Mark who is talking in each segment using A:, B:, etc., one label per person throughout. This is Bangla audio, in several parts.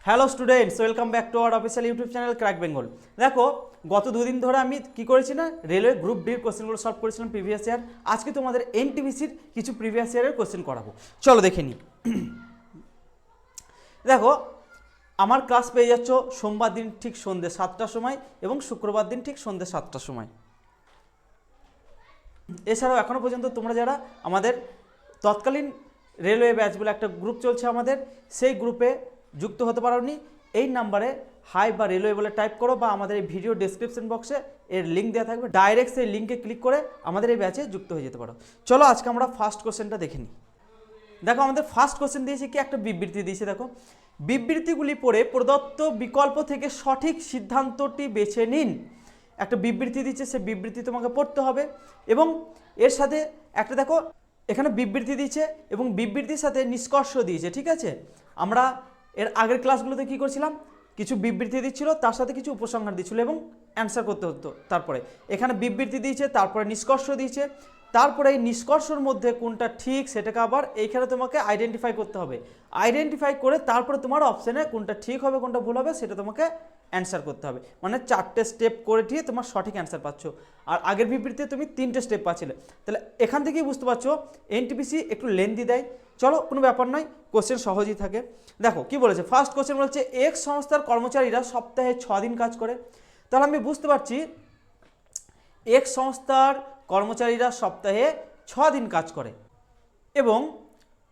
A: Hello students, welcome back to our official YouTube channel crack Bengal. দেখো, গত দুদিন ধরে আমি কি করেছি না, রেলওয়ে গ্রুপ ডির কোশ্চেনগুলো সলভ করেছিলাম প্রিভিয়াস ইয়ার। আজকে তোমাদের এনটিপিসির কিছু প্রিভিয়াস ইয়ারের কোশ্চেন করাবো, চলো দেখে নিই। দেখো, আমার ক্লাস পেয়ে যাচ্ছ সোমবার দিন ঠিক সন্ধ্যে 7টার সময় এবং শুক্রবার দিন ঠিক সন্ধ্যে 7টার সময়। এছাড়াও এখনও পর্যন্ত তোমরা যারা আমাদের তৎকালীন রেলওয়ে ব্যাচ বলে একটা গ্রুপ চলছে আমাদের, সেই গ্রুপে যুক্ত হতে পারোনি, এই নাম্বারে হাই বা রেলওয়ে বলে টাইপ করো, বা আমাদের এই ভিডিও ডেসক্রিপশন বক্সে এর লিঙ্ক দেওয়া থাকবে, ডাইরেক্ট সেই লিঙ্কে ক্লিক করে আমাদের এই ব্যাচে যুক্ত হয়ে যেতে পারো। চলো আজকে আমরা ফার্স্ট কোশ্চেনটা দেখে নিই। দেখো, আমাদের ফার্স্ট কোশ্চেন দিয়েছে কি, একটা বিবৃতি দিয়েছে। দেখো, বিবৃতিগুলি পড়ে প্রদত্ত বিকল্প থেকে সঠিক সিদ্ধান্তটি বেছে নিন। একটা বিবৃতি দিচ্ছে, সে বিবৃতি তোমাকে পড়তে হবে এবং এর সাথে একটা দেখো এখানে বিবৃতি দিচ্ছে এবং বিবৃতির সাথে নিষ্কর্ষ দিয়েছে। ঠিক আছে, আমরা এর আগের ক্লাসগুলোতে কি করছিলাম, কিছু বিবৃতি দিচ্ছিল, তার সাথে কিছু উপসংহার দিচ্ছিল এবং অ্যান্সার করতে হতো। তারপরে এখানে বিবৃতি দিয়েছে, তারপরে নিষ্কর্ষ দিয়েছে, তারপরে এই নিষ্কর্ষর মধ্যে কোনটা ঠিক সেটাকে আবার এইখানে তোমাকে আইডেন্টিফাই করতে হবে। আইডেন্টিফাই করে তারপরে তোমার অপশানে কোনটা ঠিক হবে কোনটা ভুল হবে সেটা তোমাকে অ্যান্সার করতে হবে। মানে 4টে স্টেপ করে দিয়ে তোমার সঠিক অ্যান্সার পাচ্ছ, আর আগের বিবৃতিতে তুমি 3টে স্টেপ পাচ্ছিলে। তাহলে এখান থেকেই বুঝতে পারছো এনটিপিসি একটু লেন্দি দেয়। চলো, কোনো ব্যাপার নয়, কোশ্চেন সহজই থাকে। দেখো কি বলেছে, ফার্স্ট কোশ্চেন বলছে এক্স সংস্থার কর্মচারীরা সপ্তাহে 6 দিন কাজ করে। তাহলে আমি বুঝতে পারছি এক্স সংস্থার কর্মচারীরা সপ্তাহে 6 দিন কাজ করে এবং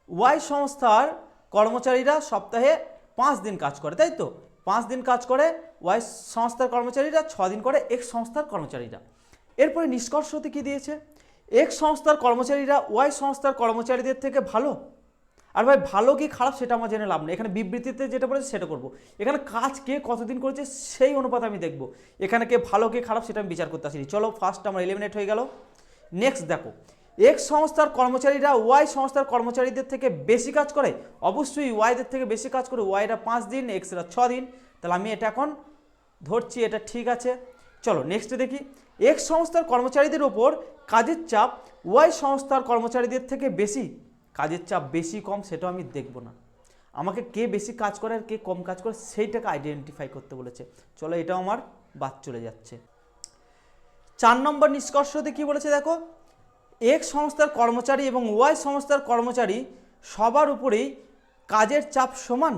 A: ওয়াই সংস্থার কর্মচারীরা সপ্তাহে 5 দিন কাজ করে, তাই তো? 5 দিন কাজ করে ওয়াই সংস্থার কর্মচারীরা, 6 দিন করে এক্স সংস্থার কর্মচারীরা। এরপরে নিষ্কর্ষতে কি দিয়েছে, এক্স সংস্থার কর্মচারীরা ওয়াই সংস্থার কর্মচারীদের থেকে ভালো। আর ভাই, ভালো কি খারাপ সেটা আমার জেনে লাভ নেই, এখানে বিবৃতিতে যেটা বলেছে সেটা করব। এখানে কাজ কে কতদিন করেছে সেই অনুপাতে আমি দেখব, এখানে কে ভালো কে খারাপ সেটা আমি বিচার করতে আসিনি। চলো, ফার্স্ট আমার এলিমিনেট হয়ে গেল। নেক্সট দেখো, এক্স সংস্থার কর্মচারীরা ওয়াই সংস্থার কর্মচারীদের থেকে বেশি কাজ করে। অবশ্যই ওয়াইদের থেকে বেশি কাজ করে, ওয়াইরা 5 দিন, এক্সরা 6 দিন। তাহলে আমি এটা এখন ধরছি, এটা ঠিক আছে। চলো নেক্সটে দেখি, এক্স সংস্থার কর্মচারীদের ওপর কাজের চাপ ওয়াই সংস্থার কর্মচারীদের থেকে বেশি। কাজের চাপ বেশি কম সেটাও আমি দেখব না, আমাকে কে বেশি কাজ করে আর কে কম কাজ করে সেইটাকে আইডেন্টিফাই করতে বলেছে। চলো, এটাও আমার বাদ চলে যাচ্ছে। 4 নম্বর নিষ্কর্ষতে কি বলেছে দেখো, এক্স সংস্থার কর্মচারী এবং ওয়াই সংস্থার কর্মচারী সবার উপরেই কাজের চাপ সমান।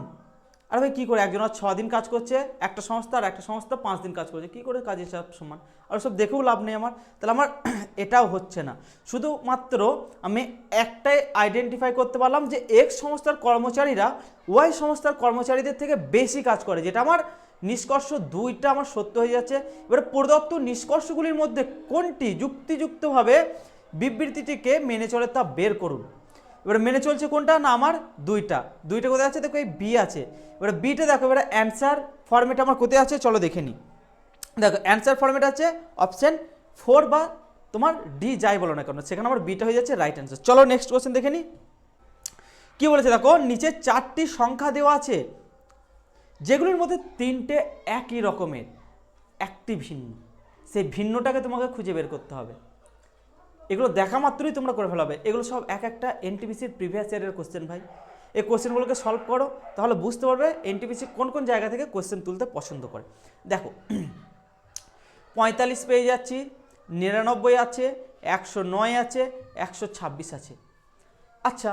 A: আর ভাই কী করে, একজনের 6 দিন কাজ করছে একটা সংস্থা, আর একটা সংস্থা 5 দিন কাজ করছে, কী করে কাজের চাপ সমান? আর সব দেখেও লাভ নেই আমার। তাহলে আমার এটাও হচ্ছে না। শুধুমাত্র আমি একটাই আইডেন্টিফাই করতে পারলাম যে এক্স সংস্থার কর্মচারীরা ওয়াই সংস্থার কর্মচারীদের থেকে বেশি কাজ করে, যেটা আমার নিষ্কর্ষ 2টা আমার সত্য হয়ে যাচ্ছে। এবারে প্রদত্ত নিষ্কর্ষগুলির মধ্যে কোনটি যুক্তিযুক্তভাবে বিবৃতিটিকে মেনে চলে তা বের করুন। এবারে মেনে চলছে কোনটা না, আমার দুইটা কোথায় আছে দেখো, এই বি আছে। এবারে বিটা দেখো, এবারে অ্যান্সার ফরম্যাট আমার কোথায় আছে চলো দেখে নিই। দেখো, অ্যান্সার ফরম্যাট আছে অপশান 4 বা তোমার ডি যাই বলো না কেন, সেখানে আমার বিটা হয়ে যাচ্ছে রাইট অ্যান্সার। চলো নেক্সট কোশ্চেন দেখে নিই কি বলেছে। দেখো, নিচে 4টি সংখ্যা দেওয়া আছে, যেগুলির মধ্যে 3টে একই রকমের, একটি ভিন্ন। সেই ভিন্নটাকে তোমাকে খুঁজে বের করতে হবে। এগুলো দেখা মাত্রই তোমরা করে ফেলাবে, এগুলো সব এক একটা এনটিপিসির প্রিভিয়াস ইয়ারের কোশ্চেন ভাই। এই কোশ্চেনগুলোকে সলভ করো, তাহলে বুঝতে পারবে এনটিপিসি কোন কোন জায়গা থেকে কোশ্চেন তুলতে পছন্দ করে। দেখো, 45 পেয়ে যাচ্ছি, 99 আছে, 109 আছে, 126 আছে। আচ্ছা,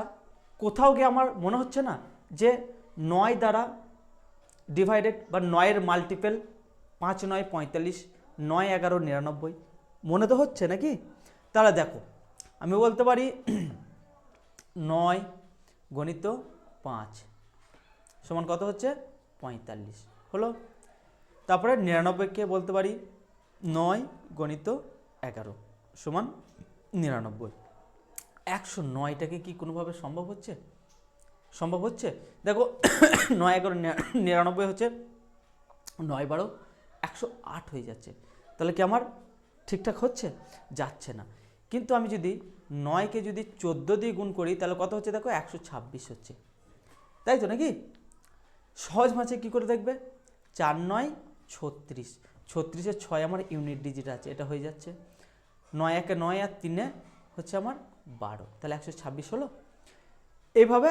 A: কোথাও গিয়ে আমার মনে হচ্ছে না যে 9 দ্বারা ডিভাইডেড বা 9-এর মাল্টিপেল 5 9 45, 9 11 99, মনে তো হচ্ছে নাকি? তাহলে দেখো, আমি বলতে পারি 9 গণিত 5 সমান কত হচ্ছে 45 হলো। তারপরে 99কে বলতে পারি 9 গণিত 11 সমান 99। 109টাকে কি কোনোভাবে সম্ভব হচ্ছে? সম্ভব হচ্ছে? দেখো, 9 11 99 হচ্ছে, 9 12 108 হয়ে যাচ্ছে। তাহলে কি আমার ঠিকঠাক হচ্ছে? যাচ্ছে না। কিন্তু আমি যদি 9কে যদি 14 দিয়ে গুণ করি তাহলে কত হচ্ছে দেখো, 126 হচ্ছে, তাই তো নাকি? সহজ মাঝে কী করে দেখবে, 4 9 36, 36-এর 6 আমার ইউনিট ডিজিট আছে, এটা হয়ে যাচ্ছে। 9 1 9 আর 3 হচ্ছে আমার 12, তাহলে 126 হলো। এইভাবে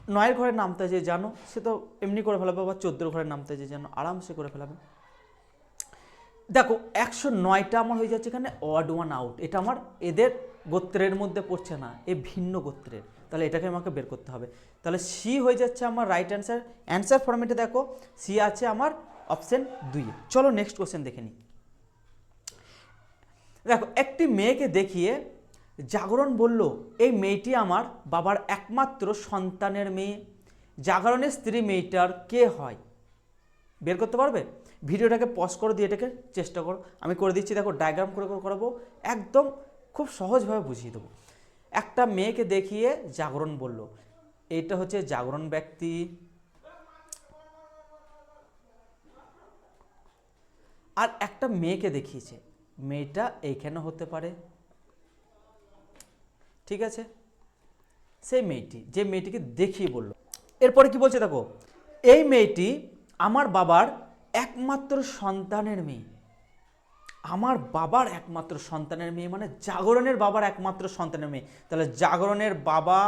A: 9 ঘরের নামতা যে জানো সে তো এমনি করে ফেলাবে, বা 14 ঘরের নামতা যে জানো আরামসে করে ফেলাবে। দেখো 109টা আমার হয়ে যাচ্ছে এখানে অড ওয়ান আউট, এটা আমার এদের গোত্রের মধ্যে পড়ছে না, এ ভিন্ন গোত্রের, তাহলে এটাকে আমাকে বের করতে হবে। তাহলে সি হয়ে যাচ্ছে আমার রাইট অ্যান্সার। অ্যান্সার ফরম্যাটে দেখো সি আছে আমার অপশন 2। চলো নেক্সট কোশ্চেন দেখে নিই। দেখো একটি মেয়েকে দেখিয়ে জাগরণ বলল এই মেয়েটি আমার বাবার একমাত্র সন্তানের মেয়ে। জাগরণের স্ত্রী মেয়েটার কে হয়? বের করতে পারবে? ভিডিওটাকে পজ করে দিয়ে এটাকে চেষ্টা করো, আমি করে দিচ্ছি। দেখো ডায়াগ্রাম করে করাবো, একদম খুব সহজভাবে বুঝিয়ে দেবো। একটা মেয়েকে দেখিয়ে জাগরণ বলল, এটা হচ্ছে জাগরণ ব্যক্তি, আর একটা মেয়েকে দেখিয়েছে, মেয়েটা এইখানে হতে পারে, ঠিক আছে? সেই মেয়েটি, যে মেয়েটিকে দেখিয়ে বলল। এরপরে কি বলছে দেখো, এই মেয়েটি আমার বাবার একমাত্র সন্তানের মেয়ে। আমার বাবার একমাত্র সন্তানের মেয়ে মানে জাগরণের বাবার একমাত্র সন্তানের মেয়ে, তাহলে জাগরণের বাবা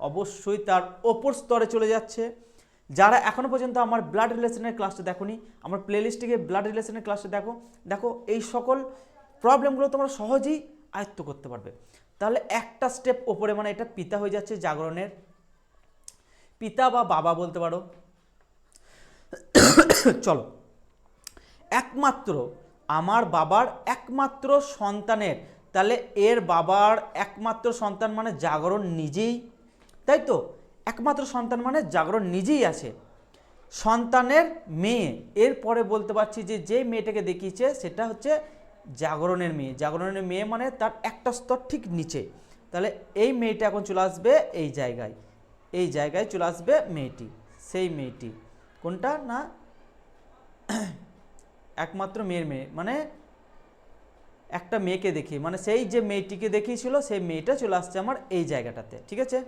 A: অবশ্যই তার ওপর স্তরে চলে যাচ্ছে। যারা এখনো পর্যন্ত আমার ব্লাড রিলেশনের ক্লাসটা দেখোনি, আমার প্লেলিস্টে গিয়ে ব্লাড রিলেশনের ক্লাসটা দেখো, দেখো এই সকল প্রবলেমগুলো তোমরা সহজেই আয়ত্ত করতে পারবে। তাহলে একটা স্টেপ ওপরে, মানে এটা পিতা হয়ে যাচ্ছে জাগরণের, পিতা বা বাবা বলতে পারো। চলো, একমাত্র আমার বাবার একমাত্র সন্তানের, তাহলে এর বাবার একমাত্র সন্তান মানে জাগরণ নিজেই, তাই তো? একমাত্র সন্তান মানে জাগরণ নিজেই আছে, সন্তানের মেয়ে। এরপরে বলতে পারছি যে যে মেয়েটাকে দেখিয়েছে সেটা হচ্ছে জাগরণের মেয়ে। জাগরণের মেয়ে মানে তার একটা স্তর ঠিক নিচে, তাহলে এই মেয়েটা এখন চলে আসবে এই জায়গায়, এই জায়গায় চলে আসবে মেয়েটি, সেই মেয়েটি কোনটা না একমাত্র মেয়ের মেয়ে, মানে একটা মেয়েকে দেখি, মানে সেই যে মেয়েটিকে দেখিয়েছিল সেই মেয়েটা চলে আসছে আমার এই জায়গাটাতে, ঠিক আছে?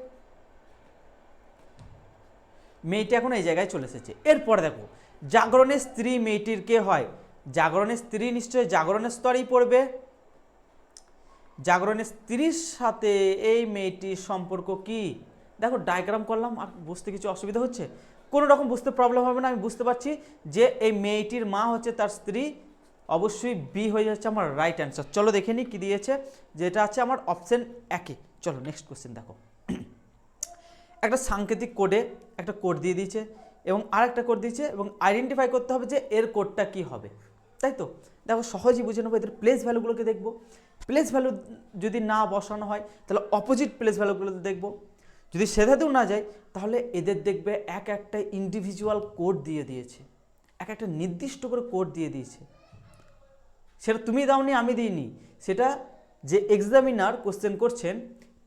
A: মেয়েটি এখন এই জায়গায় চলে এসেছে। এরপর দেখো জাগরণের স্ত্রী মেয়েটির কে হয়? জাগরণের স্ত্রী নিশ্চয়ই জাগরণের স্তরেই পড়বে। জাগরণের স্ত্রীর সাথে এই মেয়েটির সম্পর্ক কি? দেখো ডায়াগ্রাম করলাম, আর বুঝতে কিছু অসুবিধা হচ্ছে? কোনো রকম বুঝতে প্রবলেম হবে না, আমি বুঝতে পারছি যে এই মেয়েটির মা হচ্ছে তার স্ত্রী, অবশ্যই বি হয়ে যাচ্ছে আমার রাইট অ্যান্সার। চলো দেখে নিই কী দিয়েছে, যেটা আছে আমার অপশন 1। চলো নেক্সট কোশ্চেন দেখো। একটা সাংকেতিক কোডে একটা কোড দিয়ে দিয়েছে এবং আরেকটা কোড দিয়েছে, এবং আইডেন্টিফাই করতে হবে যে এর কোডটা কি হবে, তাই তো? দেখো সহজেই বুঝে নেবো, এদের প্লেস ভ্যালুগুলোকে দেখবো। প্লেস ভ্যালু যদি না বসানো হয় তাহলে অপোজিট প্লেস ভ্যালুগুলোতে দেখবো। যদি সেটাতেও না যায় তাহলে এদের দেখবে এক একটা ইন্ডিভিজুয়াল কোড দিয়ে দিয়েছে, এক একটা নির্দিষ্ট করে কোড দিয়ে দিয়েছে। সেটা তুমি দাওনি, আমি দিইনি, সেটা যে এক্সামিনার কোশ্চেন করছেন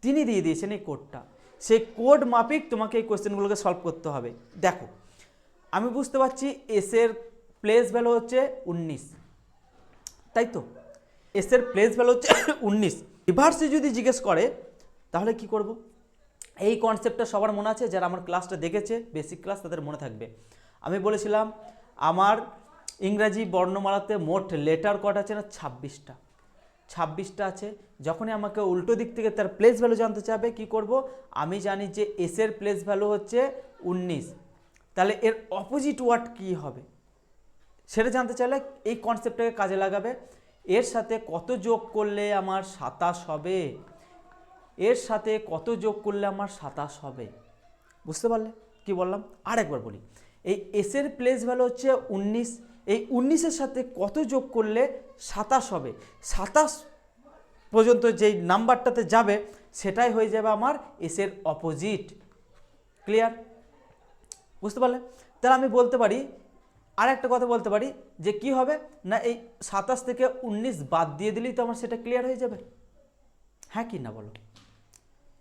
A: তিনি দিয়ে দিয়েছেন এই কোডটা। সেই কোড মাফিক তোমাকে এই কোশ্চেনগুলোকে সলভ করতে হবে। দেখো আমি বুঝতে পারছি এসের প্লেস ভ্যালু হচ্ছে 19, তাই তো? এসের প্লেস ভ্যালু হচ্ছে 19। রিভার্সে যদি জিজ্ঞেস করে তাহলে কি করব? এই কনসেপ্টটা সবার মনে আছে, যারা আমার ক্লাসটা দেখেছে বেসিক ক্লাস তাদের মনে থাকবে। আমি বলেছিলাম আমার ইংরাজি বর্ণমালাতে মোট লেটার কটা আছে না? 26টা। 26টা আছে। যখনই আমাকে উল্টো দিক থেকে তার প্লেস ভ্যালু জানতে চাবে কি করব? আমি জানি যে এসের প্লেস ভ্যালু হচ্ছে 19, তাহলে এর অপোজিট ওয়ার্ড কী হবে সেটা জানতে চাইলে এই কনসেপ্টটাকে কাজে লাগাবে। এর সাথে কত যোগ করলে আমার 27 হবে, এর সাথে কত যোগ করলে আমার 27 হবে, বুঝতে পারলে কি বললাম? আর একবার বলি, এই এসের প্লেস ভ্যালু হচ্ছে 19, এই 19-এর সাথে কত যোগ করলে 27 হবে, 27 পর্যন্ত যেই নাম্বারটাতে যাবে সেটাই হয়ে যাবে আমার এসের অপোজিট। ক্লিয়ার? বুঝতে পারলে? তাহলে আমি বলতে পারি, আর একটা কথা বলতে পারি যে কি হবে না, এই 27 থেকে 19 বাদ দিয়ে দিলেই তো আমার সেটা ক্লিয়ার হয়ে যাবে। হ্যাঁ কি না বলো?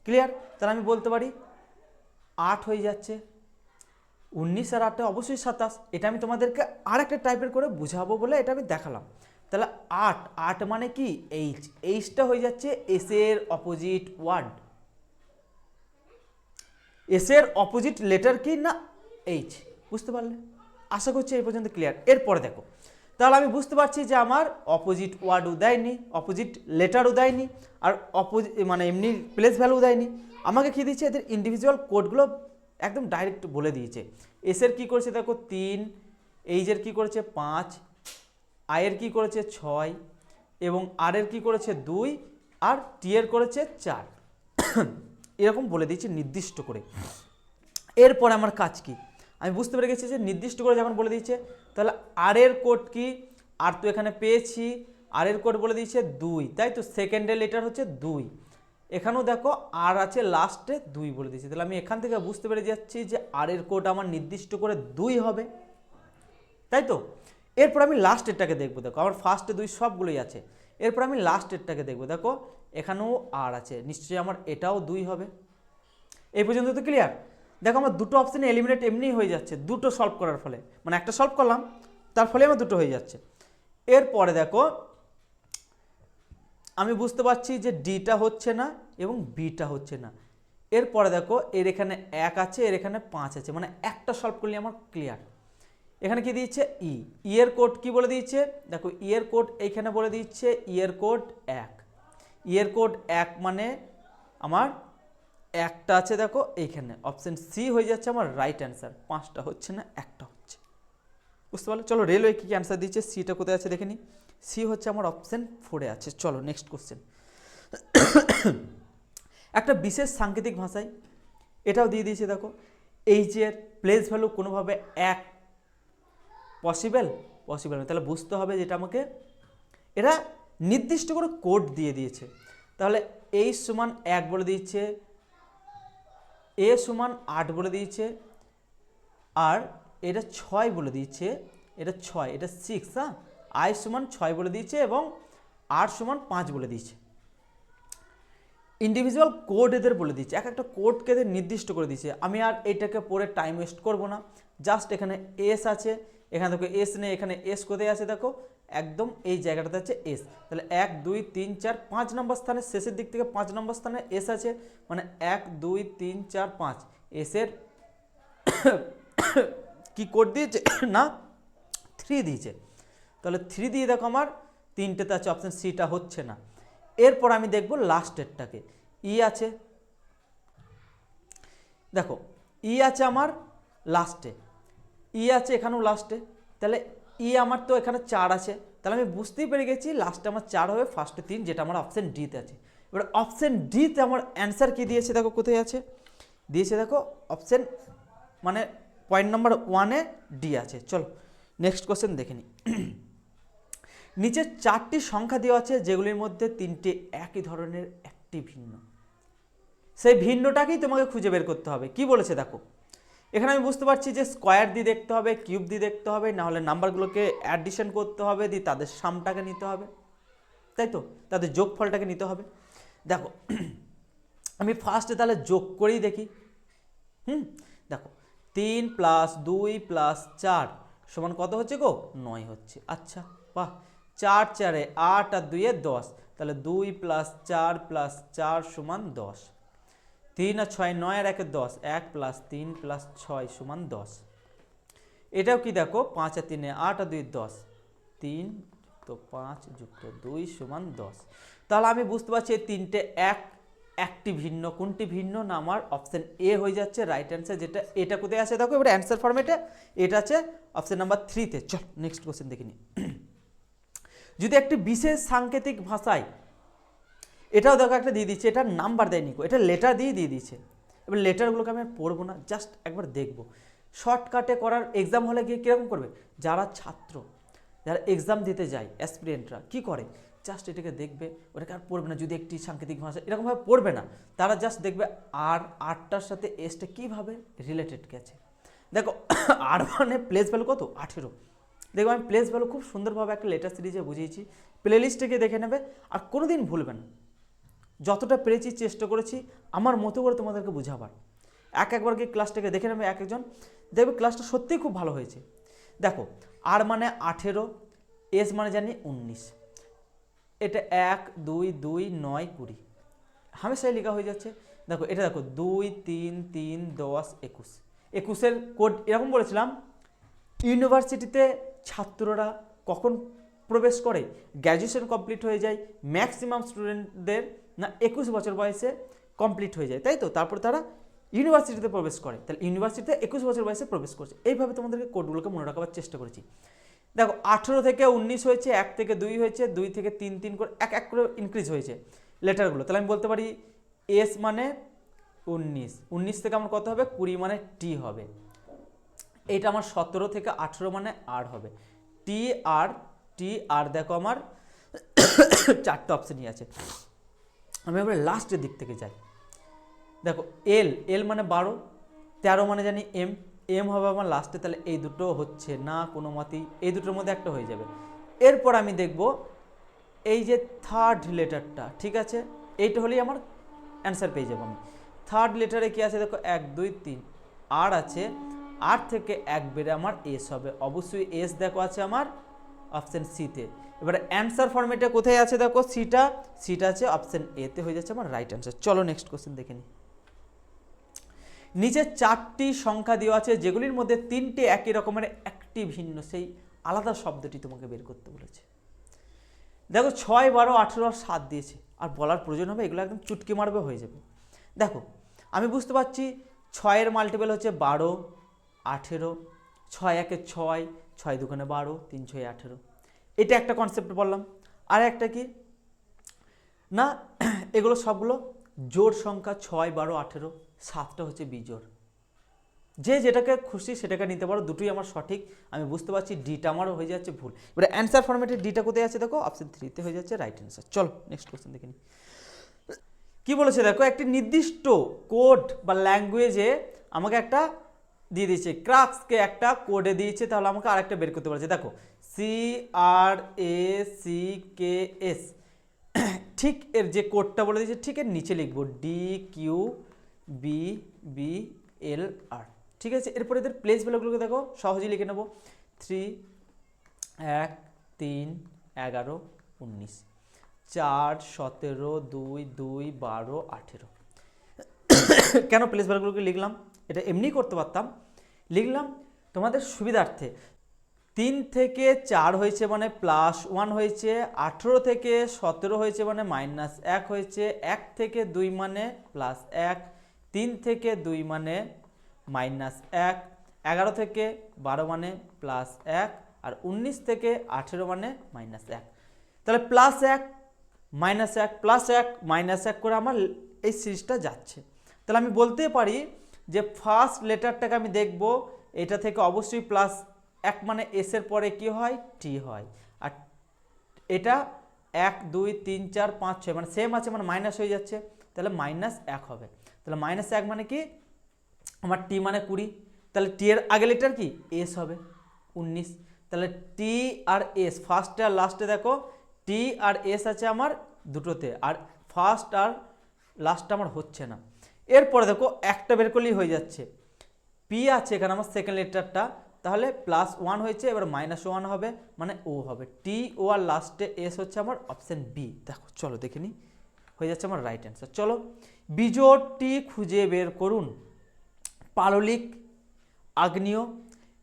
A: ক্লিয়ার? তাহলে আমি বলতে পারি 8 হয়ে যাচ্ছে, 19 আর 8 অবশ্যই 27। এটা আমি তোমাদেরকে আর একটা টাইপের করে বুঝাবো বলে এটা আমি দেখালাম। তাহলে 8 মানে কি? এইচটা হয়ে যাচ্ছে এসের অপোজিট ওয়ার্ড। এসের অপোজিট লেটার কি না? এইচ। বুঝতে পারলে? আশা করছি এই পর্যন্ত ক্লিয়ার। এরপরে দেখো, তাহলে আমি বুঝতে পারছি যে আমার অপোজিট ওয়ার্ডও দেয়নি, অপোজিট লেটারও দেয়নি, আর অপোজিট মানে এমনি প্লেস ভ্যালু দেয়নি। আমাকে কী দিচ্ছে? এদের ইন্ডিভিজুয়াল কোডগুলো একদম ডাইরেক্ট বলে দিয়েছে। এসের কি করেছে দেখো 3, এইচের কি করেছে 5, আয়ের কি করেছে 6 এবং আর এর কি করেছে 2 আর টি এর করেছে 4। এরকম বলে দিয়েছে নির্দিষ্ট করে। এরপরে আমার কাজ কি, আমি বুঝতে পেরে গেছি যে নির্দিষ্ট করে যখন বলে দিয়েছে তাহলে আর এর কোড কি, আর তো এখানে পেয়েছি আর এর কোড বলে দিয়েছে 2, তাই তো সেকেন্ডের লেটার হচ্ছে 2। এখানেও দেখো আর আছে লাস্টে 2 বলে দিয়েছে, তাহলে আমি এখান থেকে বুঝতে পেরে যাচ্ছি যে আর এর কোড আমার নির্দিষ্ট করে 2 হবে, তাই তো। এরপর আমি লাস্টেরটাকে দেখবো, দেখো আমার ফার্স্টে 2 সবগুলোই আছে। এরপর আমি লাস্টেরটাকে দেখবো, দেখো এখানেও আর আছে, নিশ্চয়ই আমার এটাও 2 হবে। এই পর্যন্ত তো ক্লিয়ার। দেখো আমার দুটো অপশানে এলিমিনেট এমনিই হয়ে যাচ্ছে, দুটো সলভ করার ফলে, মানে একটা সলভ করলাম তার ফলে আমার দুটো হয়ে যাচ্ছে। এরপরে দেখো আমি বুঝতে পারছি যে ডিটা হচ্ছে না এবং বিটা হচ্ছে না। এরপরে দেখো এর এখানে 1 আছে, এর এখানে 5 আছে, মানে একটা সলভ করলে আমার ক্লিয়ার। এখানে কি দিয়েছে ই, ই এর কোড কি বলে দিয়েছে দেখো, ই এর কোড এইখানে বলে দিচ্ছে ই এর কোড 1, ই এর কোড 1 মানে আমার একটা আছে দেখো এইখানে, অপশন সি হয়ে যাচ্ছে আমার রাইট অ্যান্সার। 5টা হচ্ছে না, একটা হচ্ছে, বুঝতে পারলে। চলো রেলওয়ে কি অ্যান্সার দিচ্ছে, সিটা কোথায় আছে দেখে নি, সি হচ্ছে আমার অপশন 4-এ আছে। চলো নেক্সট কোশ্চেন। একটা বিশেষ সাংকেতিক ভাষায় এটাও দিয়ে দিয়েছে দেখো, এইচ এর প্লেস ভ্যালু কোনোভাবে 1 পসিবল নয়, তাহলে বুঝতে হবে যেটা আমাকে এরা নির্দিষ্ট করে কোড দিয়ে দিয়েছে। তাহলে এইচ সমান 1 বলে দিয়েছে, এ সমান 8 বলে দিয়েছে, আর এটা 6 বলে দিয়েছে, এটা 6, এটা 6, হ্যাঁ, আই সমান 6 বলে দিয়েছে এবং আর সমান 5 বলে দিয়েছে। ইন্ডিভিজুয়াল কোড এদের বলে দিচ্ছে, এক একটা কোডকে এদের নির্দিষ্ট করে দিচ্ছে। আমি আর এটাকে পড়ে টাইম ওয়েস্ট করব না, জাস্ট এখানে এস আছে, এখানে দেখো এস নেই, এখানে এস কোথায় আছে দেখো, একদম এই জায়গাটাতে আছে এস। তাহলে 1 2 3 4 5 নম্বর স্থানে, শেষের দিক থেকে 5 নম্বর স্থানে এস আছে, মানে 1 2 3 4 5 এসের কি কোড দিয়েছে না 3 দিয়েছে। তাহলে 3 দিয়ে দেখো আমার 3টেতে আছে, অপশন সিটা হচ্ছে না। এরপর আমি দেখব লাস্টেরটাকে, ই আছে, দেখো ই আছে আমার লাস্টে, ই আছে এখানেও লাস্টে, তাহলে ই আমার তো এখানে 4 আছে, তাহলে আমি বুঝতেই পেরে গেছি লাস্টে আমার 4 হবে, ফার্স্টে 3, যেটা আমার অপশন ডিতে আছে। এবার অপশন ডিতে আমার অ্যান্সার কি দিয়েছে দেখো, কোথায় আছে দিয়েছে দেখো, অপশন মানে পয়েন্ট নাম্বার 1-এ ডি আছে। চলো নেক্সট কোশ্চেন দেখে নিই। নিচে 4টি সংখ্যা দেওয়া আছে, যেগুলির মধ্যে 3টে একই ধরনের, একটি ভিন্ন। সেই ভিন্নটাকেই তোমাকে খুঁজে বের করতে হবে। কি বলেছে দেখো, এখানে আমি বুঝতে পারছি যে স্কোয়ার দিয়ে দেখতে হবে, কিউব দিয়ে দেখতে হবে, না হলে নাম্বারগুলোকে অ্যাডিশন করতে হবে, দিয়ে তাদের সামটাকে নিতে হবে, তাই তো, তাদের যোগফলটাকে নিতে হবে। দেখো আমি ফার্স্টে তাহলে যোগ করেই দেখি। দেখো 3 + 2 + 4 সমান কত হচ্ছে গো, 9 হচ্ছে। আচ্ছা বাহ, 4 4 এ 8 আর 2 এ 10, তাহলে 2 + 4 + 4 সমান 10। 3 আর 6 9 আর 1 10, 1 + 3 + 6 সমান 10। এটাও কি দেখো, 5 আর 3 8 আর 2 10, 3 তো 5 যুক্ত 2 সমান 10। তাহলে আমি বুঝতে পারছি এই 3টে একটি ভিন্ন। কোনটি ভিন্ন না, আমার অপশন এ হয়ে যাচ্ছে রাইট অ্যান্সার, যেটা এটা কোথায় আছে দেখো, এবার অ্যান্সার ফরম্যাটে এটা আছে অপশন নাম্বার 3-তে। চল নেক্সট কোশ্চেন দেখে নিই। যদি একটি বিশেষ সাংকেতিক ভাষায়, এটাও দেখো একটা দিয়ে দিচ্ছে, এটা নাম্বার দেয়নি, এটা লেটার দিয়ে দিচ্ছে। এবার লেটারগুলোকে আমি পড়বো না, জাস্ট একবার দেখবো। শর্টকাটে করার এক্সাম হলে গিয়ে কীরকম করবে, যারা ছাত্র, যারা এক্সাম দিতে যায় অ্যাসপিরেন্টরা কী করে, জাস্ট এটাকে দেখবে, ওটাকে আর পড়বে না। যদি একটি সাংকেতিক ভাষা এরকমভাবে পড়বে না, তারা জাস্ট দেখবে আর 8টার সাথে এসটা কীভাবে রিলেটেড গেছে। দেখো আর মানে প্লেস ভ্যালু কত, 18। দেখো আমি প্লেস ভ্যালু খুব সুন্দরভাবে একটা লেটার সিরিজে বুঝিয়েছি, প্লেলিস্টে গিয়ে দেখে নেবে, আর কোনো দিন ভুলবে না। যতটা পেরেছি চেষ্টা করেছি আমার মতো করে তোমাদেরকে বোঝাবার। একবার গিয়ে ক্লাসটাকে দেখে নেবে একজন, দেখবে ক্লাসটা সত্যিই খুব ভালো হয়েছে। দেখো আর মানে 18, এস মানে জানি 19, এটা 1 2 2 9 20 হামেশাই লেখা হয়ে যাচ্ছে। দেখো এটা দেখো 2 3 3 10 21, 21-এর কোড এরকম বলেছিলাম। ইউনিভার্সিটিতে ছাত্ররা কখন প্রবেশ করে, গ্র্যাজুয়েশন কমপ্লিট হয়ে যায় ম্যাক্সিমাম স্টুডেন্টদের না 21 বছর বয়সে কমপ্লিট হয়ে যায়, তাই তো। তারপর তারা ইউনিভার্সিটিতে প্রবেশ করে, তাহলে ইউনিভার্সিটিতে 21 বছর বয়সে প্রবেশ করছে। এইভাবে তোমাদেরকে কোডগুলোকে মনে রাখাবার চেষ্টা করেছি। দেখো 18 থেকে 19 হয়েছে, 1 থেকে 2 হয়েছে, 2 থেকে 3 3 করে এক এক করে ইনক্রিজ হয়েছে লেটারগুলো। তাহলে আমি বলতে পারি এস মানে 19, 19 থেকে আমার কত হবে 20 মানে টি হবে। এইটা আমার 17 থেকে 18 মানে আর হবে টি আর দেখো আমার 4টে অপশানই আছে। আমি এবার লাস্টের দিক থেকে যাই। দেখো এল মানে 12, 13 মানে জানি এম হবে আমার লাস্টে, তাহলে এই দুটো হচ্ছে না কোনো মতেই, এই দুটোর মধ্যে একটা হয়ে যাবে। এরপর আমি দেখব এই যে থার্ড লেটারটা, ঠিক আছে, এইটা হলেই আমার অ্যান্সার পেয়ে যাবো আমি। থার্ড লেটারে কি আছে দেখো 1 2 3 আর আছে, আর থেকে এক বেড়ে আমার এস হবে, অবশ্যই এস দেখো আছে আমার অপশান সিতে। এবারে অ্যান্সার ফরম্যাটে কোথায় আছে দেখো সিটা আছে অপশান এতে, হয়ে যাচ্ছে আমার রাইট অ্যান্সার। চলো নেক্সট কোশ্চেন দেখে নিই। নিচে 4টি সংখ্যা দেওয়া আছে যেগুলির মধ্যে 3টি একই রকমের, একটি ভিন্ন, সেই আলাদা শব্দটি তোমাকে বের করতে বলেছে। দেখো 6 12 18 আর 7 দিয়েছে, আর বলার প্রয়োজন হবে, এগুলো একদম চুটকি মারবে হয়ে যাবে। দেখো আমি বুঝতে পারছি 6-এর মাল্টিপল হচ্ছে 12 18, 6 1 6, 6 2 12, 3 6 18, এটা একটা কনসেপ্ট বললাম। আর একটা কি না, এগুলো সবগুলো জোড় সংখ্যা, 6 12 18, 7টা হচ্ছে বিজোড়। যে যেটাকে খুশি সেটাকে নিতে পারো, দুটোই আমার সঠিক। আমি বুঝতে পারছি ডিটা আমারও হয়ে যাচ্ছে ভুল। এবারে অ্যান্সার ফরম্যাটে ডিটা কোথায় আছে দেখো অপশন 3তে হয়ে যাচ্ছে রাইট অ্যান্সার। চলো নেক্সট কোশ্চেন দেখে নিই। কি বলেছে দেখো, একটি নির্দিষ্ট কোড বা ল্যাঙ্গুয়েজে আমাকে একটা দিয়ে দিয়েছে, ক্রাক্সকে একটা কোডে দিয়েছে, তাহলে আমাকে আরেকটা বের করতে বলেছে। দেখো CRACKS, ঠিক এর যে কোডটা বলে দিয়েছে ঠিক এর নিচে লিখবো DQBBLR, ঠিক আছে। এরপরে এদের প্লেস ভ্যালুগুলোকে দেখো সহজেই লিখে নেবো 3 1 3 11 19, 4 17 2 2 12 18। কেন প্লেস ভ্যালুগুলোকে লিখলাম, এটা এমনি করতে পারতাম, লিখলাম তোমাদের সুবিধার্থে। 3 থেকে 4 হয়েছে মানে +1 হয়েছে, 18 থেকে 17 হয়েছে মানে -1 হয়েছে, 1 থেকে 2 মানে +1, 3 থেকে 2 মানে -1, 11 থেকে 12 মানে +1, আর 19 থেকে 18 মানে -1। তাহলে +1 -1 +1 -1 করে আমার এই সিরিজটা যাচ্ছে। তাহলে আমি বলতে পারি যে ফার্স্ট লেটারটাকে আমি দেখব, এটা থেকে অবশ্যই +1 মানে এস এর পরে কি হয় টি হয়, আর এটা 1 2 3 4 5 6 মানে সেম আছে, মানে মাইনাস হয়ে যাচ্ছে, তাহলে -1 হবে। তাহলে -1 মানে কি আমার টি মানে 20, তাহলে টি এর আগে লেটার কি এস হবে 19, তাহলে টি আর এস ফার্স্টে আর লাস্টে দেখো টি আর এস আছে আমার দুটোতে, আর ফার্স্ট আর লাস্টটা আমার হচ্ছে না। এরপরে দেখো একটা বের করলেই হয়ে যাচ্ছে, পি আছে এখানে আমার সেকেন্ড লেটারটা, তাহলে +1 হয়েছে, এবার -1 হবে মানে ও হবে, টি ও আর লাস্টে এস হচ্ছে আমার অপশান বি। দেখো চলো দেখে নিই, হয়ে যাচ্ছে আমার রাইট অ্যান্সার। চলো বিজোড়টি খুঁজে বের করুন। পাললিক, আগ্নেয়,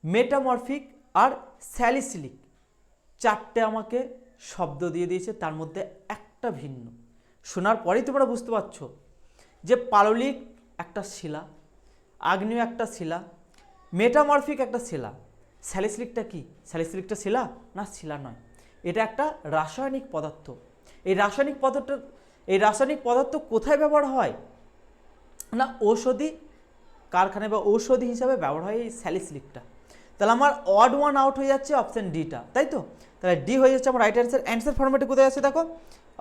A: মেটামরফিক আর স্যালিসিলিক, 4টে আমাকে শব্দ দিয়ে দিয়েছে, তার মধ্যে একটা ভিন্ন। শোনার পরেই তোমরা বুঝতে পারছো যে পাললিক একটা শিলা, আগ্নেয় একটা শিলা, মেটামরফিক একটা শিলা, স্যালিসিলিকটা কি, স্যালিসিলিকটা শিলা না, শিলা নয়, এটা একটা রাসায়নিক পদার্থ। এই রাসায়নিক পদার্থ কোথায় ব্যবহার হয় না, ঔষধি কারখানায় বা ঔষধি হিসাবে ব্যবহার হয় এই স্যালিসিলিকটা। তাহলে আমার অড ওয়ান আউট হয়ে যাচ্ছে অপশান ডিটা, তাই তো। তাহলে ডি হয়ে যাচ্ছে আমার রাইট অ্যান্সার। অ্যান্সার ফরম্যাটে কোথায় আছে দেখো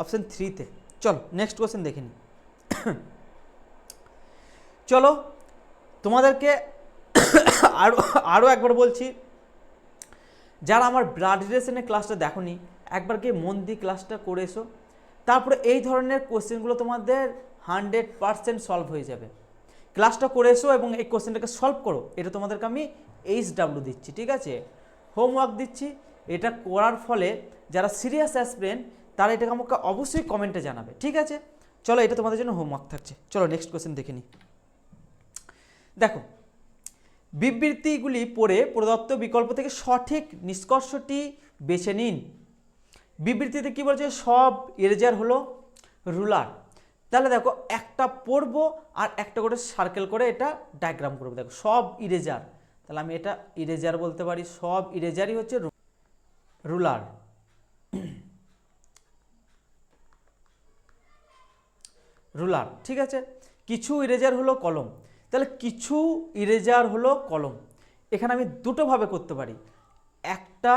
A: অপশান 3তে। চলো নেক্সট কোশ্চেন দেখে নিই। চলো তোমাদেরকে আরও একবার বলছি, যারা আমার ব্লাড রিলেশনের ক্লাসটা দেখোনি একবার গিয়ে মন দিয়ে ক্লাসটা করে এসো, তারপরে এই ধরনের কোশ্চেনগুলো তোমাদের 100% সলভ হয়ে যাবে। ক্লাসটা করে এসো এবং এই কোশ্চেনটাকে সলভ করো, এটা তোমাদেরকে আমি HW দিচ্ছি, ঠিক আছে, হোমওয়ার্ক দিচ্ছি। এটা করার ফলে যারা সিরিয়াস অ্যাসপিরেন্ট তারা এটাকে আমাকে অবশ্যই কমেন্টে জানাবে, ঠিক আছে। চলো এটা তোমাদের জন্য হোমওয়ার্ক থাকছে। চলো নেক্সট কোশ্চেন দেখে নিই। দেখো বিবৃতিগুলি পড়ে প্রদত্ত বিকল্প থেকে সঠিক নিষ্কর্ষটি বেছে নিন। বিবৃতিতে কি বলছে, সব ইরেজার হলো রুলার, তাহলে দেখো একটা পড়বো আর একটা করে সার্কেল করে এটা ডায়াগ্রাম করবো। দেখো সব ইরেজার, তাহলে আমি এটা ইরেজার বলতে পারি, সব ইরেজারই হচ্ছে রুলার। রুলার, ঠিক আছে। কিছু ইরেজার হলো কলম, তাহলে কিছু ইরেজার হলো কলম। এখানে আমি দুটোভাবে করতে পারি, একটা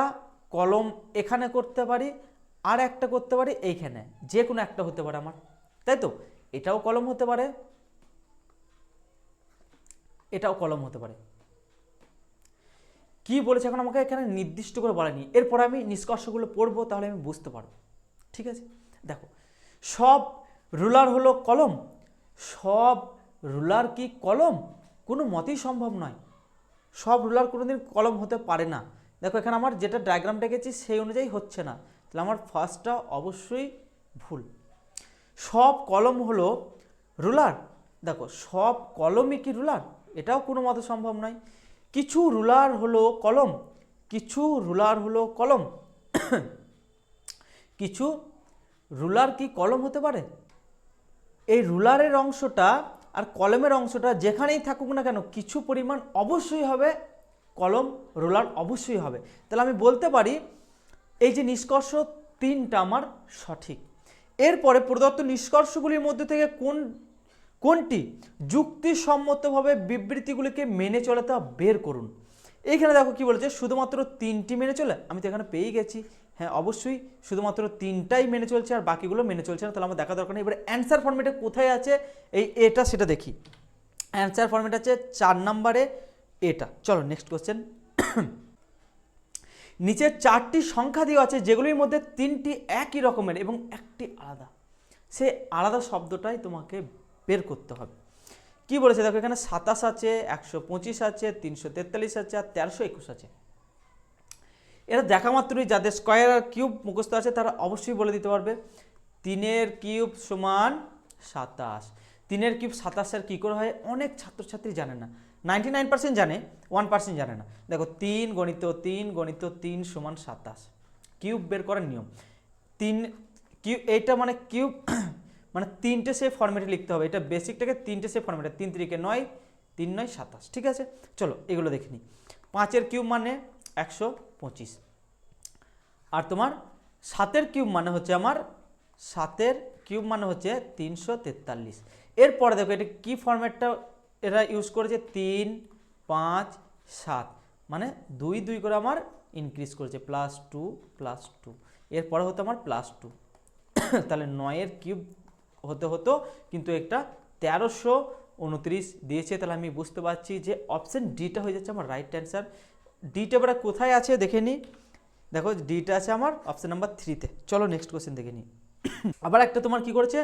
A: কলম এখানে করতে পারি আর একটা করতে পারি এইখানে, যে কোনো একটা হতে পারে আমার, তাই তো। এটাও কলম হতে পারে, এটাও কলম হতে পারে। কি বলেছে এখন আমাকে এখানে নির্দিষ্ট করে বলেনি, এরপর আমি নিষ্কর্ষগুলো পড়বো, তাহলে আমি বুঝতে পারবো, ঠিক আছে। দেখো সব রুলার হলো কলম, সব রুলার কি কলম? কোনো মতেই সম্ভব নয়, সব রুলার কোনোদিন কলম হতে পারে না। দেখো এখানে আমার যেটা ডায়াগ্রাম দেখেছি সেই অনুযায়ী হচ্ছে না, তাহলে আমার ফার্স্টটা অবশ্যই ভুল। সব কলম হলো রুলার, দেখো সব কলমই কি রুলার? এটাও কোনো মতে সম্ভব নয়। কিছু রুলার হলো কলম, কিছু রুলার হলো কলম। কিছু রুলার কি কলম হতে পারে? এই রুলারের অংশটা আর কলমের অংশটা যেখানেই থাকুক না কেন কিছু পরিমাণ অবশ্যই হবে কলম, রুলার অবশ্যই হবে। তাহলে আমি বলতে পারি এই যে নিষ্কর্ষ তিনটা আমার সঠিক। এরপরে প্রদত্ত নিষ্কর্ষগুলির মধ্যে থেকে কোনটি যুক্তিসম্মতভাবে বিবৃতিগুলিকে মেনে চলে তা বের করুন। এইখানে দেখো কি বলেছে, শুধুমাত্র তিনটি মেনে চলে, আমি তো এখানে পেয়ে গেছি, হ্যাঁ অবশ্যই শুধুমাত্র তিনটাই মেনে চলছে আর বাকিগুলো মেনে চলছে না, তাহলে আমার দেখা দরকার নেই। এবারে অ্যান্সার ফর্মেটে কোথায় আছে এই এটা সেটা দেখি। অ্যান্সার ফর্মেট আছে 4 নম্বরে এটা। চলো নেক্সট কোশ্চেন। নিচে 4টি সংখ্যা দেওয়া আছে যেগুলির মধ্যে 3টি একই রকমের এবং একটি আলাদা, সে আলাদা শব্দটাই তোমাকে বের করতে হবে। কি বলেছে দেখো এখানে 27 আছে, 125 আছে, 343 আছে আর 1321 আছে। এরা দেখা মাত্রই যাদের স্কোয়ার আর কিউব মুখস্থ আছে তারা অবশ্যই বলে দিতে পারবে 3 কিউব সমান 27। 3 কিউব 27 কী করে হয় অনেক ছাত্রছাত্রী জানে না, 99% জানে, 1% জানে না। দেখো 3 গণিত 3 গণিত 3 সমান 27, কিউব বের করার নিয়ম। 3 কিউব, এইটা মানে কিউব মানে 3টে সে ফর্মেটে লিখতে হবে, এটা বেসিকটাকে 3টে সে ফর্মেটে, 3 3 9, 3 9 27, ঠিক আছে। চলো এগুলো দেখে নিই। 5 কিউব মানে 125, আর তোমার 7 কিউব মানে হচ্ছে আমার 7 কিউব মানে হচ্ছে 343। এরপরে দেখো এটা কি ফর্মেটটা এরা ইউজ করেছে, 3 5 7 মানে 2 2 করে আমার ইনক্রিজ করেছে, +2 +2, এরপরে হতো আমার +2। তাহলে 9 কিউব হতে হতো, কিন্তু একটা 1329 দিয়েছে, তাহলে আমি বুঝতে পারছি যে অপশন ডিটা হয়ে যাচ্ছে আমার রাইট অ্যান্সার। ডিটা এবার কোথায় আছে দেখে নিই। দেখো ডিটা আছে আমার অপশন নাম্বার 3-তে। চলো নেক্সট কোশ্চেন দেখে নিই। আবার একটা তোমার কি করেছে,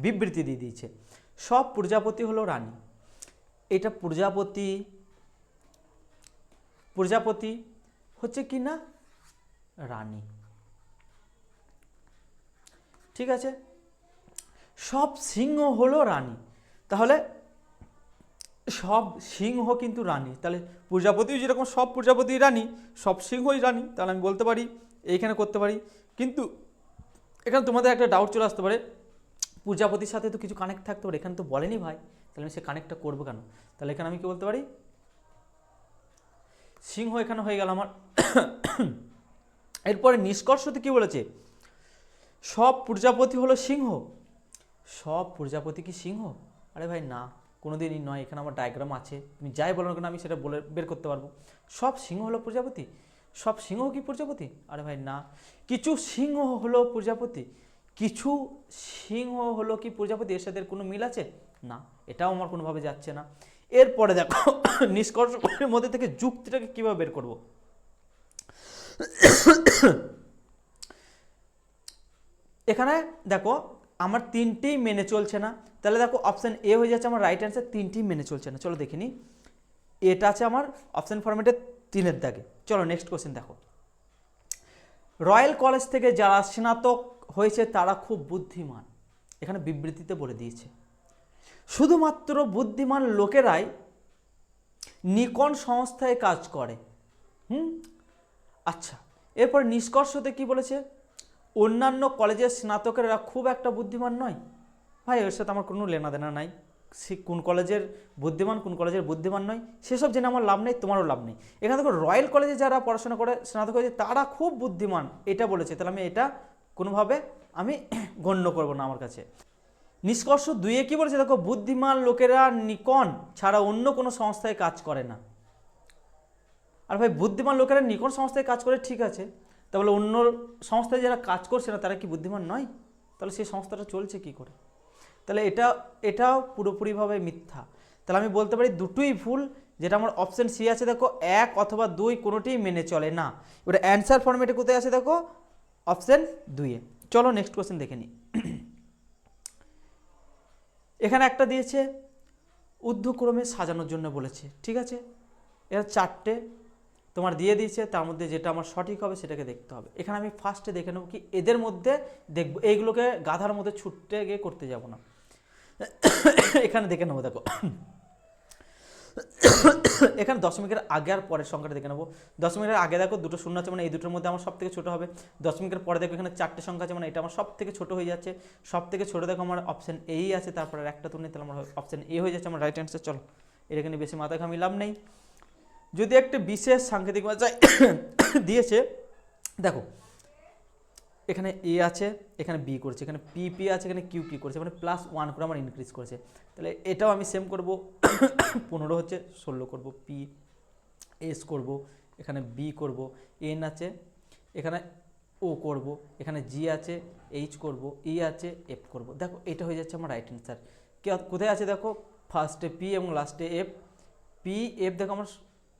A: বিবৃতি দিয়ে দিয়েছে, সব প্রজাপতি হলো রানী। এটা প্রজাপতি, প্রজাপতি হচ্ছে কি না রানী, ঠিক আছে। সব সিংহ হলো রানী, তাহলে সব সিংহ কিন্তু রানী, তাহলে প্রজাপতিও যেরকম সব প্রজাপতি রানী, সব সিংহই রানী, তাহলে আমি বলতে পারি এইখানে করতে পারি। কিন্তু এখানে তোমাদের একটা ডাউট চলে আসতে পারে, প্রজাপতির সাথে তো কিছু কানেক্ট থাকতে পারে, এখানে তো বলেনি ভাই, তাহলে আমি সে কানেক্টটা করবো কেন? তাহলে এখানে আমি কি বলতে পারি, সিংহ এখানে হয়ে গেল আমার। এরপরে নিষ্কর্ষতে কি বলেছে, সব প্রজাপতি হলো সিংহ। সব প্রজাপতি কি সিংহ? আরে ভাই না, কোনোদিনই নয়, এখানে আমার ডায়াগ্রাম আছে, তুমি যাই বলো না কেন আমি সেটা বলে বের করতে পারবো। সব সিংহ হলো প্রজাপতি, সব সিংহ কি প্রজাপতি? আরে ভাই না, কিছু সিংহ হলো প্রজাপতি, কিছু সিংহ হলো কি প্রজাপতি, এর সাথে কোনো মিল আছে না, এটাও আমার কোনোভাবে যাচ্ছে না। এরপরে দেখো নিষ্কর্ষের মধ্যে থেকে যুক্তিটাকে কিভাবে বের করব। এখানে দেখো আমার 3টেই মেনে চলছে না, তাহলে দেখো অপশান এ হয়ে যাচ্ছে আমার রাইট অ্যান্সার, 3টেই মেনে চলছে না। চলো দেখে নিই, এটা আছে আমার অপশান ফরম্যাটে 3-এর দাগে। চলো নেক্সট কোশ্চেন দেখো, রয়্যাল কলেজ থেকে যারা স্নাতক হয়েছে তারা খুব বুদ্ধিমান, এখানে বিবৃতিতে বলে দিয়েছে শুধুমাত্র বুদ্ধিমান লোকেরাই নিকন সংস্থায় কাজ করে। আচ্ছা, এরপর নিষ্কর্ষতে কি বলেছে, অন্যান্য কলেজের স্নাতকেরা খুব একটা বুদ্ধিমান নয়। ভাই ওর সাথে আমার কোনো লেনা দেনা নাই, সে কোন কলেজের বুদ্ধিমান কোন কলেজের বুদ্ধিমান নয় সেসব জেনে আমার লাভ নেই, তোমারও লাভ নেই। এখানে দেখো রয়্যাল কলেজে যারা পড়াশোনা করে স্নাতক হয়েছে তারা খুব বুদ্ধিমান এটা বলেছে, তাহলে আমি এটা কোনোভাবে আমি গণ্য করব না আমার কাছে। নিষ্কর্ষ 2-এ কি বলেছে দেখো, বুদ্ধিমান লোকেরা নিকন ছাড়া অন্য কোনো সংস্থায় কাজ করে না। আর ভাই বুদ্ধিমান লোকেরা নিকন সংস্থায় কাজ করে ঠিক আছে, তাহলে অন্য সংস্থায় যারা কাজ করছে না তারা কি বুদ্ধিমান নয়? তাহলে সেই সংস্থাটা চলছে কি করে? তাহলে এটাও পুরোপুরিভাবে মিথ্যা। তাহলে আমি বলতে পারি দুটোই ভুল, যেটা আমার অপশন সি আছে দেখো 1 অথবা 2 কোনোটিই মেনে চলে না। এবার অ্যান্সার ফর্মেটে কোথায় আছে দেখো, অপশন 2-এ। চলো নেক্সট কোয়েশ্চেন দেখে নিই। এখানে একটা দিয়েছে ঊর্ধ্বক্রমে সাজানোর জন্য বলেছে, ঠিক আছে। এরা 4টে তোমার দিয়ে দিয়েছে, তার মধ্যে যেটা আমার সঠিক হবে সেটাকে দেখতে হবে। এখানে আমি ফার্স্টে দেখে নেবো কি এদের মধ্যে দেখবো, এইগুলোকে গাধার মধ্যে ছুটতে গিয়ে করতে যাব না। এখানে দেখে নেবো দেখো, এখানে দশমিকের আগে আর পরের সংখ্যাটা দেখে নেবো। দশমিকের আগে দেখো দুটো শূন্য আছে, মানে এই দুটোর মধ্যে আমার সব থেকে ছোটো হবে। দশমিকের পরে দেখো এখানে 4টে সংখ্যা আছে, মানে এটা আমার সব থেকে ছোটো হয়ে যাচ্ছে। সব থেকে ছোটো দেখো আমার অপশন এই আছে, তারপরে একটা তুলে তাহলে আমার অপশন এ হয়ে যাচ্ছে আমার রাইট অ্যান্সার। চলো এটাকে নিয়ে বেশি মাথা ঘামি লাভ নেই। যদি একটা বিশেষ সাংকেতিক ভাষায় দিয়েছে দেখো, এখানে এ আছে, এখানে বি করেছে, এখানে পি আছে, এখানে কিউ করেছে, মানে +1 করে আমার ইনক্রিজ করেছে। তাহলে এটাও আমি সেম করব, 15 হচ্ছে 16 করব, পি এস করব, এখানে বি করব, এন আছে, এখানে ও করব, এখানে জি আছে, এইচ করব, ই আছে, এফ করব। দেখো এটা হয়ে যাচ্ছে আমার রাইট অ্যান্সার। কোথায় আছে দেখো, ফার্স্টে পি এবং লাস্টে এফ, পি এফ দেখো আমার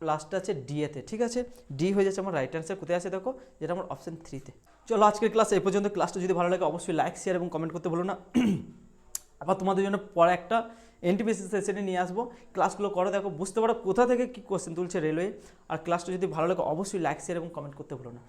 A: লাস্টে আছে ডি এতে, ঠিক আছে। ডি হয়ে যাচ্ছে আমার রাইট অ্যান্সার। কোথায় আছে দেখো, যেটা আমার অপশন 3-তে। চলো আজকের ক্লাস এই পর্যন্ত। ক্লাসটা যদি ভালো লাগে অবশ্যই লাইক শেয়ার এবং কমেন্ট করতে ভুলো না। আবার তোমাদের জন্য পরে একটা এনটিপিসি সেশনে নিয়ে আসবো, ক্লাসগুলো করো, দেখো বুঝতে পারো কোথা থেকে কী কোশ্চেন তুলছে রেলওয়ে। আর ক্লাসটা যদি ভালো লাগে অবশ্যই লাইক শেয়ার এবং কমেন্ট করতে ভুলো না।